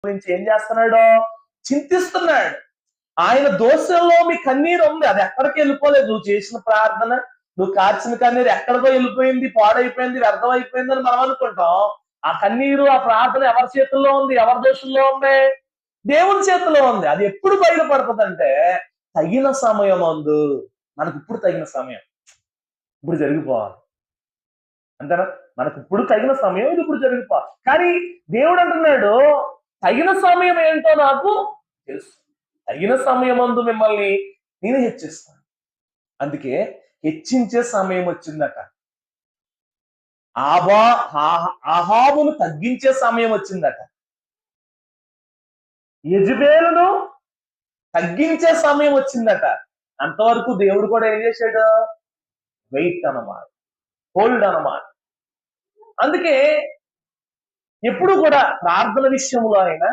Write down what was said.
గురించి ఏం చేస్తున్నాడు? చింతిస్తున్నాడు. ఆయన దోషంలో మీ కన్నీరు ఉంది, అది ఎక్కడికి వెళ్ళిపోలేదు. నువ్వు చేసిన ప్రార్థన, నువ్వు కార్చిన కన్నీరు ఎక్కడికో వెళ్ళిపోయింది, పాడైపోయింది, వ్యర్థం అయిపోయింది అని మనం అనుకుంటాం. ఆ కన్నీరు, ఆ ప్రార్థన ఎవరి చేతుల్లో ఉంది? ఎవరి దోషంలో ఉంది? దేవుని చేతిలో ఉంది. అది ఎప్పుడు బయలుపడుతుందంటే తగిన సమయం అందు. మనకు ఇప్పుడు తగిన సమయం, ఇప్పుడు జరిగిపోవాలి అంతేనా? మనకు ఇప్పుడు తగిన సమయం, ఇది ఇప్పుడు జరిగిపోవాలి. కానీ దేవుడు అంటున్నాడు, తగిన సమయం ఏంటో నాకు తెలుసు. తగిన సమయం అందు మిమ్మల్ని నేను హెచ్చిస్తాను. అందుకే హెచ్చించే సమయం వచ్చిందట. ఆహాబును తగ్గించే సమయం వచ్చిందట. యెజబెలును తగ్గించే సమయం వచ్చిందట. అంతవరకు దేవుడు కూడా ఏం చేశాడు? వెయిట్ అన్నమాట, హోల్డ్ అన్నమాట. అందుకే ఎప్పుడు కూడా ప్రార్థన విషయంలో అయినా